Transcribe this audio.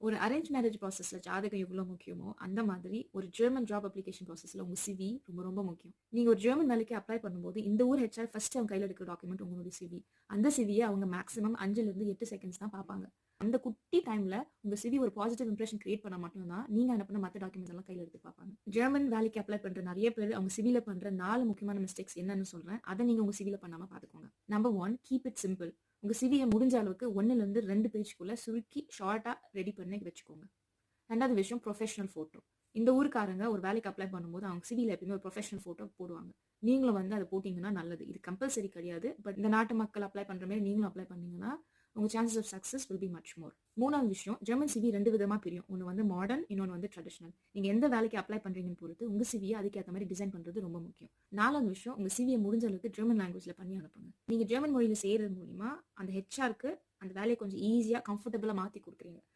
ஒரு arrange marriage ப்ராசஸ்ல ஜாதகம் எவ்வளவு முக்கியமோ அந்த மாதிரி ஒரு ஜெர்மன் ஜாப் அப்ளிகேஷன் ப்ராசஸ்ல உங்க சிவி ரொம்ப ரொம்ப முக்கியம். நீங்க ஒரு ஜெர்மன் வேலைக்கு அப்ளை பண்ணும்போது இந்த ஊர் ஹெச்ஆர் ஃபர்ஸ்ட் அவங்க கையில எடுக்கிற டாக்குமெண்ட் உங்களுடைய சிவி. அந்த சிவியை அவங்க மேக்ஸிமம் 5ல இருந்து 8 செகண்ட்ஸ் தான் பார்ப்பாங்க. அந்த குட்டி டைம்ல உங்க சிவி ஒரு பாசிட்டிவ் இம்ப்ரெஷன் கிரியேட் பண்ண மட்டும்தான் நீங்க அனுப்பின மற்ற டாக்குமெண்ட்ஸ் எல்லாம் கையில எடுத்து பார்ப்பாங்க. ஜெர்மன் வேலைக்கு அப்ளை பண்ற நிறைய பேர் அவங்க சிவில பண்ற 4 முக்கியமான மிஸ்டேக்ஸ் என்னன்னு சொல்றேன். அதை நீங்க உங்க சிவில பண்ணாம பாத்துக்கோங்க. Number 1, keep it simple. உங்க சிவியை முடிஞ்ச அளவுக்கு 1ல இருந்து 2 பேஜ்க்குள்ள சுருக்கி ஷார்ட்டா ரெடி பண்ணி வச்சுக்கோங்க. ரெண்டாவது விஷயம், ப்ரொஃபஷனல் ஃபோட்டோ. இந்த ஊருக்காரங்க ஒரு வேலைக்கு அப்ளை பண்ணும்போது அவங்க சிவில எப்பயுமே ஒரு ப்ரொஃபஷனல் ஃபோட்டோ போடுவாங்க. நீங்களும் வந்து அதை போட்டிங்கன்னா நல்லது. இது கம்பல்சரி கிடையாது. பட் இந்த நாட்டு மக்கள் அப்ளை பண்ற மாதிரி நீங்களும் அப்ளை பண்ணீங்கன்னா உங்க chances of success will be much more. மூணாவது விஷயம், ஜெர்மன் சிவி 2 விதமா பிரியும். ஒன்று வந்து மாடர்ன், இன்னொன்று வந்து ட்ரெடிஷனல். நீங்க எந்த வேலைக்கு அப்ளை பண்றீங்கன்னு பொறுத்து உங்க சிவியை அதுக்கேற்ற மாதிரி டிசைன் பண்றது ரொம்ப முக்கியம். நாலாவது விஷயம், உங்க சிவியை முடிஞ்ச அளவுக்கு ஜெர்மன் லாங்குவேஜ்ல பண்ணி அனுப்புங்க. நீங்க ஜெர்மன் மொழியில செய்யறது மூலியமா அந்த ஹெச்ஆருக்கு அந்த வேலையை கொஞ்சம் ஈஸியா கம்ஃபர்டபுளா மாத்தி கொடுக்குறீங்க.